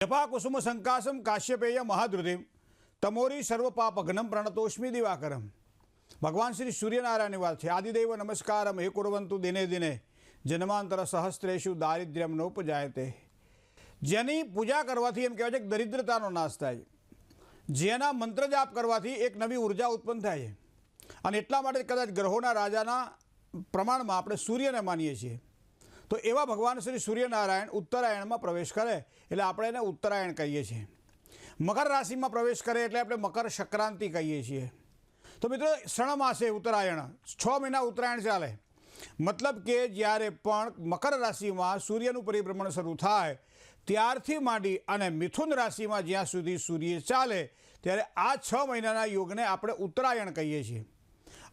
જપા કુસુમ સંકાસમ કાશ્યપેય મહાદ્રુતિમ તમોરી સર્વપાપઘ્નમ પ્રણતોષ્મી દિવાકરમ। ભગવાન શ્રી સૂર્યનારાયણની વાત છે। આદિદેવ નમસ્કારમ હે કુર્વંતુ દિને દિને જન્માંતર સહસ્ત્રેષુ દારિદ્ર્યમ નોપજાયતે। જેની પૂજા કરવાથી એમ કહેવાય છે કે દરિદ્રતાનો નાશ થાય, જેના મંત્ર જાપ કરવાથી એક નવી ઉર્જા ઉત્પન્ન થાય છે। અને એટલા માટે કદાચ ગ્રહોના રાજાના પ્રમાણમાં આપણે સૂર્યને માનીએ છીએ। તો એવા ભગવાન શ્રી સૂર્યનારાયણ ઉત્તરાયણમાં પ્રવેશ કરે એટલે આપણે એને ઉત્તરાયણ કહીએ છીએ। મકર રાશિમાં પ્રવેશ કરે એટલે આપણે મકર સંક્રાંતિ કહીએ છીએ। તો મિત્રો ક્ષણમાસે ઉત્તરાયણ 6 મહિના ઉત્તરાયણ ચાલે। મતલબ કે જ્યારે પણ મકર રાશિમાં સૂર્યનું પરિભ્રમણ શરૂ થાય ત્યારથી માંડી અને મિથુન રાશિમાં જ્યાં સુધી સૂર્ય ચાલે ત્યારે આ 6 મહિનાના યોગને આપણે ઉત્તરાયણ કહીએ છીએ।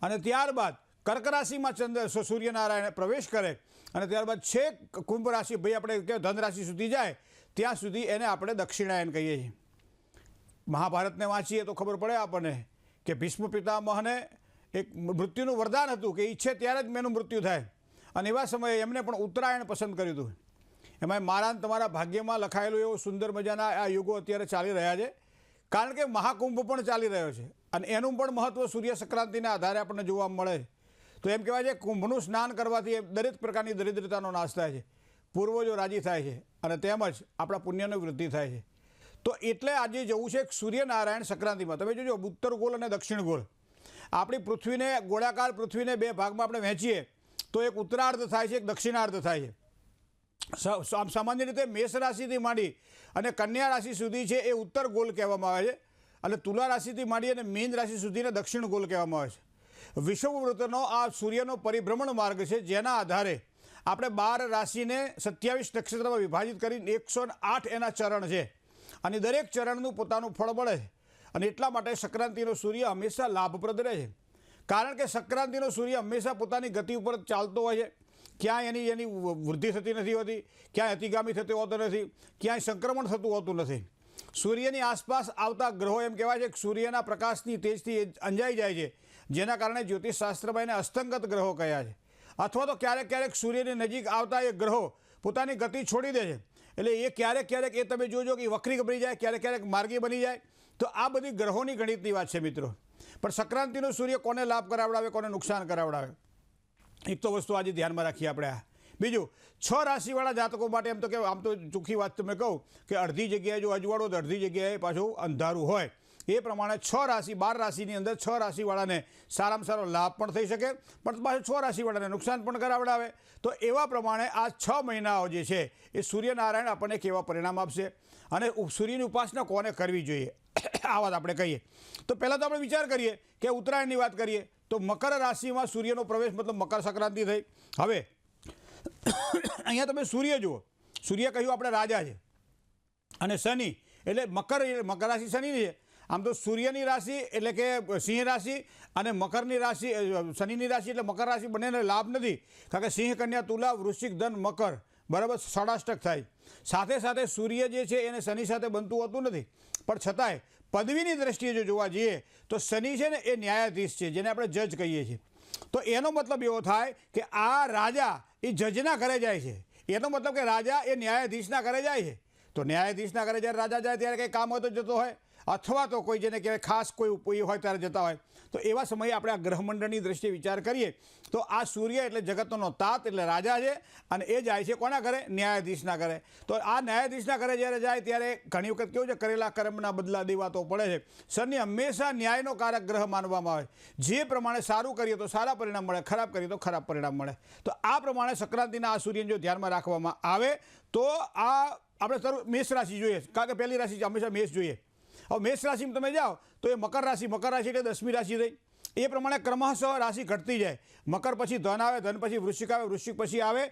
અને ત્યારબાદ કર્ક રાશિમાં સૂર્યનારાયણ પ્રવેશ કરે અને ત્યારબાદ છેક કુંભ રાશિ ભાઈ આપણે કે ધન રાશિ સુધી જાય ત્યાં સુધી એને આપણે દક્ષિણાયન કહીએ છીએ। મહાભારતને વાંચીએ તો ખબર પડે આપણને કે ભીષ્મ પિતામહને એક મૃત્યુનું વરદાન હતું કે ઈચ્છે ત્યારે જ મેનું મૃત્યુ થાય, અને એવા સમયે એમને પણ ઉત્તરાયણ પસંદ કર્યું હતું। એમાં મારા તમારા ભાગ્યમાં લખાયેલું એવું સુંદર મજાના આ યુગો અત્યારે ચાલી રહ્યા છે, કારણ કે મહાકુંભ પણ ચાલી રહ્યો છે અને એનું પણ મહત્ત્વ સૂર્ય સંક્રાંતિના આધારે આપણને જોવા મળે છે। તો એમ કહેવાય છે કુંભનું સ્નાન કરવાથી દરેક પ્રકારની દરિદ્રતાનો નાશ થાય છે, પૂર્વજો રાજી થાય છે અને તેમજ આપણા પુણ્યની વૃદ્ધિ થાય છે। તો એટલે આજે જવું છે સૂર્યનારાયણ સંક્રાંતિમાં। તમે જોજો ઉત્તર ગોળ અને દક્ષિણ ગોળ, આપણી પૃથ્વીને ગોળાકાર પૃથ્વીને બે ભાગમાં આપણે વહેંચીએ તો એક ઉત્તરાર્ધ થાય છે, એક દક્ષિણાર્ધ થાય છે। સામાન્ય રીતે મેષ રાશિથી માંડી અને કન્યા રાશિ સુધી છે એ ઉત્તર ગોળ કહેવામાં આવે છે, અને તુલા રાશિથી માંડી અને મીન રાશિ સુધીને દક્ષિણ ગોળ કહેવામાં આવે છે। વિષુવવૃત્તનો આ સૂર્યનો પરિભ્રમણ માર્ગ છે, જેના આધારે આપણે 12 રાશિને 27 નક્ષત્રમાં વિભાજિત કરીને 108 એના ચરણ છે, અને દરેક ચરણનું પોતાનું ફળ મળે છે। અને એટલા માટે સંક્રાંતિનો સૂર્ય હંમેશા લાભપ્રદ રહે છે, કારણ કે સંક્રાંતિનો સૂર્ય હંમેશા પોતાની ગતિ ઉપર ચાલતો હોય છે। ક્યાંય એની વૃદ્ધિ થતી નથી હોતી, ક્યાંય અતિગામી થતો હોતો નથી, ક્યાંય સંક્રમણ થતું હોતું નથી। સૂર્યની આસપાસ આવતા ગ્રહો એમ કહેવાય છે કે સૂર્યના પ્રકાશની તેજથી અંજાઈ જાય છે, જેના કારણે જ્યોતિષશાસ્ત્રમાં એને અસ્તંગત ગ્રહો કહ્યા છે। અથવા તો ક્યારેક ક્યારેક સૂર્યની નજીક આવતા એ ગ્રહો પોતાની ગતિ છોડી દે છે, એટલે એ ક્યારેક ક્યારેક એ તમે જોજો કે વક્રી બની જાય, ક્યારેક ક્યારેક માર્ગી બની જાય। તો આ બધી ગ્રહોની ગણિતની વાત છે મિત્રો। પણ સંક્રાંતિનો સૂર્ય કોને લાભ કરાવડાવે, કોને નુકસાન કરાવડાવે, એક તો વસ્તુ આજે ધ્યાનમાં રાખીએ આપણે। આ બીજું 6 રાશિવાળા જાતકો માટે એમ તો કે આમ તો ચોખ્ખી વાત તમે કહું કે અડધી જગ્યાએ જો અજવાળો તો અડધી જગ્યાએ પાછું અંધારું હોય, એ પ્રમાણે 6 રાશિ 12 રાશિની અંદર 6 રાશિવાળાને સારામાં સારો લાભ પણ થઈ શકે, પણ પાછું 6 રાશિવાળાને નુકસાન પણ કરાવડાવે। તો એવા પ્રમાણે આ 6 મહિનાઓ જે છે એ સૂર્યનારાયણ આપણને કેવા પરિણામ આપશે અને સૂર્યની ઉપાસના કોને કરવી જોઈએ આ વાત આપણે કહીએ। તો પહેલાં તો આપણે વિચાર કરીએ કે ઉત્તરાયણની વાત કરીએ તો મકર રાશિમાં સૂર્યનો પ્રવેશ મતલબ મકર સંક્રાંતિ થઈ। હવે અહીંયા તમે સૂર્ય જુઓ, સૂર્ય કહ્યું આપણે રાજા છે, અને શનિ એટલે મકર રાશિ શનિની છે। આમ તો સૂર્યની રાશિ એટલે કે સિંહ રાશિ અને મકરની રાશિ શનિની રાશિ એટલે મકર રાશિ બંનેને લાભ નથી, કારણ કે સિંહ, કન્યા, તુલા, વૃશ્ચિક, ધન, મકર બરાબર 67 થાય। સાથે સાથે સૂર્ય જે છે એને શનિ સાથે બનતું હોતું નથી, પણ છતાંય પદવીની દ્રષ્ટિએ જો જોવા જઈએ તો શનિ છે ને એ ન્યાયાધીશ છે, જેને આપણે જજ કહીએ છીએ। તો એનો મતલબ એવો થાય કે આ રાજા એ જજના ઘરે જાય છે, એનો મતલબ કે રાજા એ ન્યાયાધીશના ઘરે જાય છે। તો ન્યાયાધીશના ઘરે જ્યારે રાજા જાય ત્યારે કંઈ કામ હોય તો જતો હોય, અથવા તો કોઈ જેને કહેવાય ખાસ કોઈ હોય ત્યારે જતા હોય। તો એવા સમયે આપણે આ ગ્રહમંડળની દ્રષ્ટિએ વિચાર કરીએ તો આ સૂર્ય એટલે જગતનો તાત એટલે રાજા છે, અને એ જાય છે કોના ઘરે? ન્યાયાધીશના ઘરે। તો આ ન્યાયાધીશના ઘરે જ્યારે જાય ત્યારે ઘણી વખત કેવું છે કરેલા કર્મના બદલા દેવાતો પડે છે। શનિ હંમેશા ન્યાયનો કારક ગ્રહ માનવામાં આવે, જે પ્રમાણે સારું કરીએ તો સારા પરિણામ મળે, ખરાબ કરીએ તો ખરાબ પરિણામ મળે। તો આ પ્રમાણે સંક્રાંતિના આ સૂર્યને જો ધ્યાનમાં રાખવામાં આવે તો આ આપણે મેષ રાશિ જોઈએ, કારણ કે પહેલી રાશિ હંમેશા મેષ જોઈએ। હવે મેષ રાશિમાં તમે જાઓ તો એ મકર રાશિ એટલે 10મી રાશિ થઈ। એ પ્રમાણે ક્રમશઃ રાશિ ઘટતી જાય, મકર પછી ધન આવે, ધન પછી વૃશ્ચિક આવે, વૃશ્ચિક પછી આવે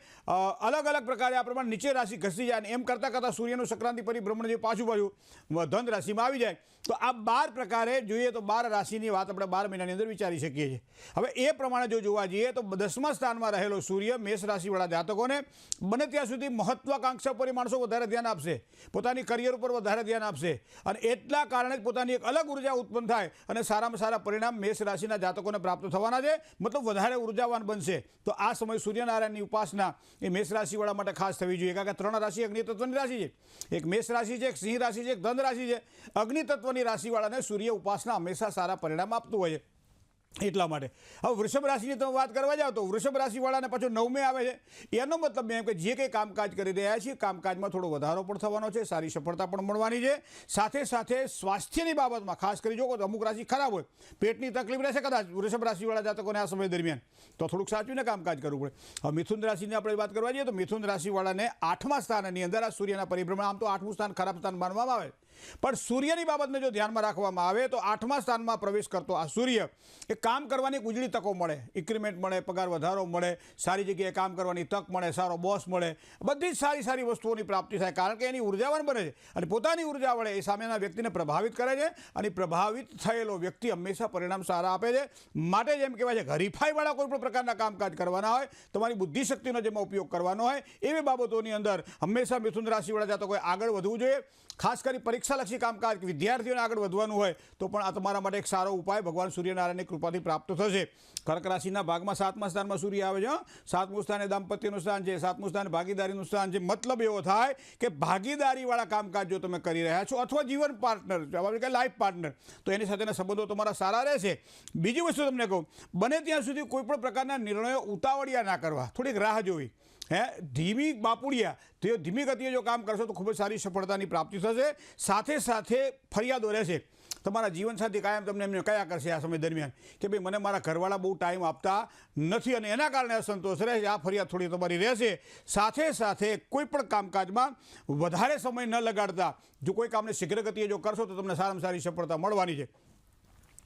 અલગ અલગ પ્રકારે આ પ્રમાણે નીચે રાશિ ઘસી જાય, અને એમ કરતાં કરતાં સૂર્યનું સંક્રાંતિ પરિભ્રમણ જે પાછું ધન રાશિમાં આવી જાય। તો આ 12 પ્રકારે જોઈએ તો 12 રાશિની વાત આપણે 12 મહિનાની અંદર વિચારી શકીએ છીએ। હવે એ પ્રમાણે જો જોવા જઈએ તો 10મા સ્થાનમાં રહેલો સૂર્ય મેષ રાશિવાળા જાતકોને બને ત્યાં સુધી મહત્વાકાંક્ષા પર માણસો વધારે ધ્યાન આપશે, પોતાની કરિયર ઉપર વધારે ધ્યાન આપશે, અને એટલા કારણે જ પોતાની એક અલગ ઉર્જા ઉત્પન્ન થાય અને સારામાં સારા પરિણામ મેષ રાશિના રાશિના જાતકોને પ્રાપ્ત થવાના છે, મતલબ વધારે ઉર્જાવાન બનશે. તો આ સમય સૂર્યનારાયણની ઉપાસના એ મેષ રાશિવાળા માટે ખાસ થવી જોઈએ, કારણ કે 3 રાશિ અગ્નિ તત્વની રાશિ છે. એક મેષ રાશિ છે, એક સિંહ રાશિ છે, એક ધન રાશિ છે. અગ્નિ તત્વની રાશિવાળાને સૂર્ય ઉપાસના હંમેશા સારા પરિણામ આપતું હોય છે. એટલા માટે હવે વૃષભ રાશિની તમે વાત કરવા જાઓ તો વૃષભ રાશિવાળાને પાછો 9મે આવે છે. એનો મતલબ એમ કે જે કંઈ કામકાજ કરી રહ્યા છીએ કામકાજમાં થોડો વધારો પણ થવાનો છે, સારી સફળતા પણ મળવાની છે. સાથે સાથે સ્વાસ્થ્યની બાબતમાં ખાસ કરી જો અમુક રાશિ ખરાબ હોય, પેટની તકલીફ રહેશે કદાચ વૃષભ રાશિવાળા જાતકોને આ સમય દરમિયાન, તો થોડુંક સાચવીને કામકાજ કરવું પડે. હવે મિથુન રાશિની આપણે વાત કરવા જઈએ તો મિથુન રાશિવાળાને 8મા સ્થાનની અંદર આ સૂર્યના પરિભ્રમણ, આમ તો 8મું સ્થાન ખરાબ સ્થાન માનવામાં આવે, પણ સૂર્યની બાબતને જો ધ્યાનમાં રાખવામાં આવે તો 8મા સ્થાનમાં પ્રવેશ કરતો આ સૂર્ય એ કામ કરવાની ઉજળી તકો મળે, ઇન્ક્રીમેન્ટ મળે, પગાર વધારો મળે, સારી જગ્યાએ કામ કરવાની તક મળે, સારો બોસ મળે, બધી જ સારી સારી વસ્તુઓની પ્રાપ્તિ થાય, કારણ કે એની ઉર્જાવાન બને છે અને પોતાની ઉર્જા વડે એ સામેના વ્યક્તિને પ્રભાવિત કરે છે અને પ્રભાવિત થયેલો વ્યક્તિ હંમેશા પરિણામ સારા આપે છે. માટે જેમ કહેવાય છે હરીફાઈવાળા કોઈ પણ પ્રકારના કામકાજ કરવાના હોય, તમારી બુદ્ધિશક્તિનો જેમાં ઉપયોગ કરવાનો હોય એવી બાબતોની અંદર હંમેશા મિથુન રાશિવાળા જાતકોએ આગળ વધવું જોઈએ. ખાસ કરી પરીક્ષાલક્ષી કામકાજ વિદ્યાર્થીઓને આગળ વધવાનું હોય તો પણ આ તમારા માટે એક સારો ઉપાય ભગવાન સૂર્યનારાયણની કૃપાથી પ્રાપ્ત થશે. કર્ક રાશિના ભાગમાં 7મા સ્થાનમાં સૂર્ય આવે છે. 7મું સ્થાન એ દાંપત્યનું સ્થાન છે, 7મું સ્થાન ભાગીદારીનું સ્થાન છે. મતલબ એવો થાય કે ભાગીદારીવાળા કામકાજ જો તમે કરી રહ્યા છો અથવા જીવન પાર્ટનર કે લાઈફ પાર્ટનર, તો એની સાથેના સંબંધો તમારા સારા રહેશે. બીજી વસ્તુ તમને કહું, બને ત્યાં સુધી કોઈ પણ પ્રકારના નિર્ણયો ઉતાવળિયા ના કરવા, થોડીક રાહ જોવી. ધીમી બાપુડિયા તે ધીમી ગતિએ જો કામ કરશો તો ખૂબ જ સારી સફળતાની પ્રાપ્તિ થશે. સાથે સાથે ફરિયાદો રહેશે. તમારા જીવનસાથી કાયમ તમને એમને કયા કરશે આ સમય દરમિયાન કે ભાઈ મને મારા ઘરવાળા બહુ ટાઈમ આપતા નથી અને એના કારણે અસંતોષ રહેશે. આ ફરિયાદ થોડી તમારી રહેશે. સાથે સાથે કોઈ પણ કામકાજમાં વધારે સમય ન લગાડતા જો કોઈ કામને શીઘ્ર ગતિએ જો કરશો તો તમને સારામાં સારી સફળતા મળવાની છે.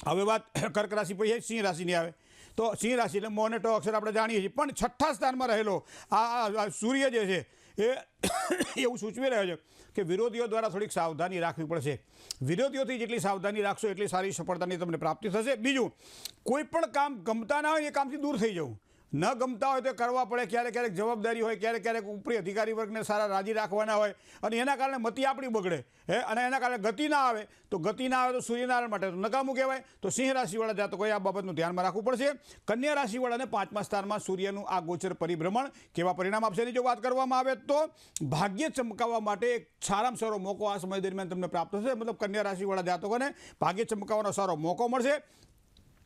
હવે વાત કર્ક રાશિ પછી સિંહ રાશિની આવે તો સિંહ રાશિ એટલે મોનેટો અક્ષર આપણે જાણીએ છીએ, પણ 6ઠ્ઠા સ્થાનમાં રહેલો આ સૂર્ય જે છે એ એવું સૂચવી રહ્યો છે કે વિરોધીઓ દ્વારા થોડીક સાવધાની રાખવી પડશે. વિરોધીઓથી જેટલી સાવધાની રાખશો એટલી સારી સફળતાની તમને પ્રાપ્તિ થશે. બીજું, કોઈ પણ કામ ગમતા ના હોય એ કામથી દૂર થઈ જવું. ન ગમતા હોય તો કરવા પડે, ક્યારેક ક્યારેક જવાબદારી હોય, ક્યારેક ક્યારેક ઉપરી અધિકારી વર્ગને સારા રાજી રાખવાના હોય અને એના કારણે મતિ આપણી બગડે અને એના કારણે ગતિ ના આવે તો સૂર્યનારાયણ માટે તો નકામું કહેવાય. તો સિંહ રાશિવાળા જાતકોએ આ બાબતનું ધ્યાનમાં રાખવું પડશે. કન્યા રાશિવાળાને 5મા સ્થાનમાં સૂર્યનું આ ગોચર પરિભ્રમણ કેવા પરિણામ આપશે એની જો વાત કરવામાં આવે તો ભાગ્ય ચમકાવવા માટે એક સારામાં સારો મોકો આ સમય દરમિયાન તમને પ્રાપ્ત થશે. મતલબ કન્યા રાશિવાળા જાતકોને ભાગ્ય ચમકાવવાનો સારો મોકો મળશે.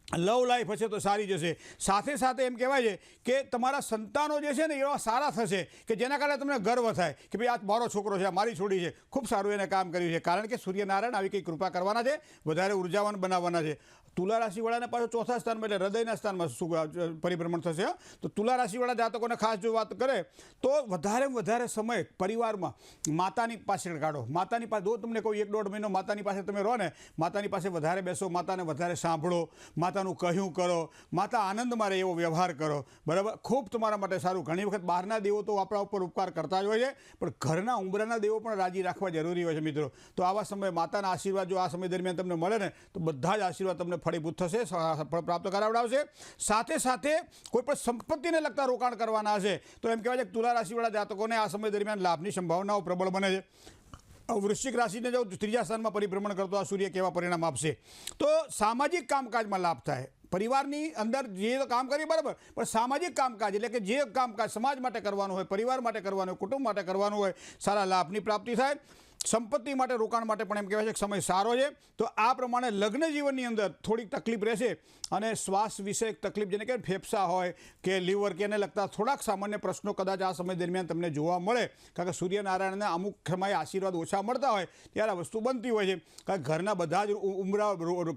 લવ લાઈફ હશે તો સારી જશે. સાથે સાથે એમ કહેવાય છે કે તમારા સંતાનો જે છે ને એવા સારા થશે કે જેના કારણે તમને ગર્વ થાય કે ભાઈ આ મારો છોકરો છે, આ મારી છોડી છે, ખૂબ સારું એને કામ કર્યું છે, કારણ કે સૂર્યનારાયણ આવી કંઈ કૃપા કરવાના છે, વધારે ઉર્જાવાન બનાવવાના છે. તુલા રાશિવાળાને પાછો 4થા સ્થાનમાં એટલે હૃદયના સ્થાનમાં પરિભ્રમણ થશે. તો તુલા રાશિવાળા જાતકોને ખાસ જો વાત કરે તો વધારે સમય પરિવારમાં માતાની પાછળ કાઢો. માતાની પાસે જો તમને કોઈ 1-1.5 મહિનો માતાની પાસે તમે રહો ને, માતાની પાસે વધારે બેસો, માતાને વધારે સાંભળો, માતાનું કહ્યું કરો, માતા આનંદમાં રહે એવો વ્યવહાર કરો. બરાબર, ખૂબ તમારા માટે સારું. ઘણી વખત બહારના દેવો તો આપણા ઉપર ઉપકાર કરતા જ હોય છે, પણ ઘરના ઉંબરાના દેવો પણ રાજી રાખવા જરૂરી હોય છે મિત્રો. તો આવા સમયે માતાના આશીર્વાદ જો આ સમય દરમિયાન તમને મળે ને તો બધા જ આશીર્વાદ તમને ફળીભૂત થશે, પ્રાપ્ત કરાવડાવશે. સાથે સાથે કોઈ પણ સંપત્તિને લગતા રોકાણ કરવાના હશે તો એમ કહેવાય છે કે તુલા રાશિવાળા જાતકોને આ સમય દરમિયાન લાભની સંભાવનાઓ પ્રબળ બને છે. વૃશ્ચિક રાશિને જો 3જા સ્થાનમાં પરિભ્રમણ કરતો આ સૂર્ય કેવા પરિણામ આપશે તો સામાજિક કામકાજમાં લાભ થાય. પરિવારની અંદર જે કામ કરીએ બરાબર, પણ સામાજિક કામકાજ એટલે કે જે કામકાજ સમાજ માટે કરવાનું હોય, પરિવાર માટે કરવાનું હોય, કુટુંબ માટે કરવાનું હોય, સારા લાભની પ્રાપ્તિ થાય. સંપત્તિ માટે રોકાણ માટે પણ એમ કહેવાય છે કે સમય સારો છે. તો આ પ્રમાણે લગ્ન જીવનની અંદર થોડીક તકલીફ રહેશે અને શ્વાસ વિષયક તકલીફ જેને કે ફેફસા હોય કે લીવર કે એને લગતા થોડાક સામાન્ય પ્રશ્નો કદાચ આ સમય દરમિયાન તમને જોવા મળે, કારણ કે સૂર્યનારાયણના અમુક સમયે આશીર્વાદ ઓછા મળતા હોય ત્યારે આ વસ્તુ બનતી હોય છે. કારણ કે ઘરના બધા જ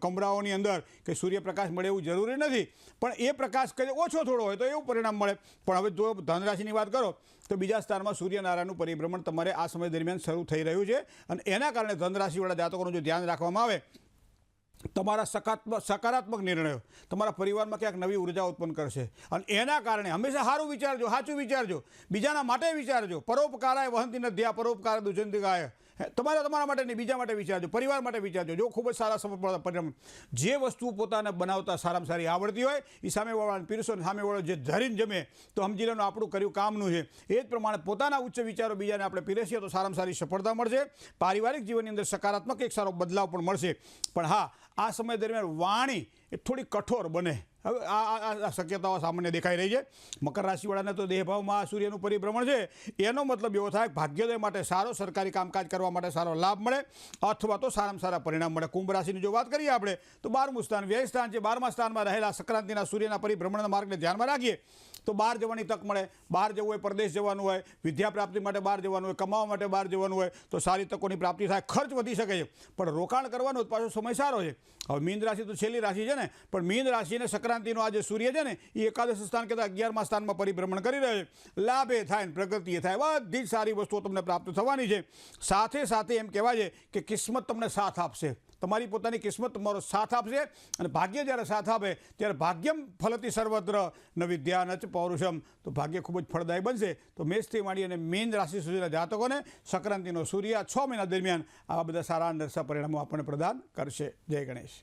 કમરાઓની અંદર કે સૂર્યપ્રકાશ મળે એવું જરૂરી નથી, પણ એ પ્રકાશ કદાચ ઓછો થોડો હોય તો એવું પરિણામ મળે. પણ હવે જો ધનરાશિની વાત કરો તો બીજા સ્થાનમાં સૂર્યનારાયણનું પરિભ્રમણ તમારે આ સમય દરમિયાન શરૂ થઈ રહ્યું છે અને એના કારણે ધનરાશિવાળા જાતકોનું જો ધ્યાન રાખવામાં આવે તમારા સકારાત્મક નિર્ણયો તમારા પરિવારમાં ક્યાંક નવી ઉર્જા ઉત્પન્ન કરશે અને એના કારણે હંમેશા સારું વિચારજો, સાચું વિચારજો, બીજાના માટે વિચારજો. પરોપકારાય વહંતિ નદ્યા પરોપકાર દુજંતિ ગાય. તમારા માટે નહીં, બીજા માટે વિચારજો, પરિવાર માટે વિચારજો. જો ખૂબ જ સારા સફળ પરિણામ. જે વસ્તુ પોતાને બનાવતા સારામાં સારી આવડતી હોય એ સામેવાળાને પીરસો, સામેવાળો જે ધરીને જમે તો સમજી લેવાનું આપણું કર્યું કામનું છે. એ જ પ્રમાણે પોતાના ઉચ્ચ વિચારો બીજાને આપણે પીરસીએ તો સારામાં સારી સફળતા મળશે. પારિવારિક જીવનની અંદર સકારાત્મક એક સારો બદલાવ પણ મળશે. પણ હા, આ સમય દરમિયાન વાણી એ થોડી કઠોર બને. હવે આ શક્યતાઓ સામાન્ય દેખાઈ રહી છે. મકર રાશિવાળાને તો દેહભાવમાં આ સૂર્યનું પરિભ્રમણ છે, એનો મતલબ એવો થાય ભાગ્યોદય માટે સારો, સરકારી કામકાજ કરવા માટે સારો લાભ મળે અથવા તો સારામાં સારા પરિણામ મળે. કુંભ રાશિની જો વાત કરીએ આપણે તો 12મું સ્થાન વ્યય સ્થાન છે. 12મા સ્થાનમાં રહેલા સંક્રાંતિના સૂર્યના પરિભ્રમણના માર્ગને ધ્યાનમાં રાખીએ તો બહાર જવાની તક મળે. બહાર જવું હોય, પરદેશ જવાનું હોય, વિદ્યા પ્રાપ્તિ માટે બહાર જવાનું હોય, કમાવા માટે બહાર જવાનું હોય તો સારી તકોની પ્રાપ્તિ થાય. ખર્ચ વધી શકે છે પણ રોકાણ કરવાનો પાછો સમય સારો છે. હવે મીન રાશિ તો છેલ્લી રાશિ છે ને, પણ મીન રાશિને સંક્રાંતિનો આ જે સૂર્ય છે ને એ એકાદશ સ્થાન કહેતા 11મા સ્થાનમાં પરિભ્રમણ કરી રહ્યો છે. લાભે થાય ને પ્રગતિએ થાય, બધી જ સારી વસ્તુઓ તમને પ્રાપ્ત થવાની છે. સાથે સાથે એમ કહેવાય છે કે કિસ્મત તમને સાથ આપશે. તમારી પોતાની કિસ્મત તમારો સાથ આપશે અને ભાગ્ય જ્યારે સાથ આપે ત્યારે ભાગ્યમ ફલતી સર્વત્ર ન વિદ્યા ન ચ પૌરુષમ, તો ભાગ્ય ખૂબ જ ફળદાયી બનશે. તો મેષથી માંડી અને મીન રાશિ સુધીના જાતકોને સંક્રાંતિનો સૂર્ય 6 મહિના દરમિયાન આવા બધા સારા નરસા પરિણામો આપણને પ્રદાન કરશે. જય ગણેશ.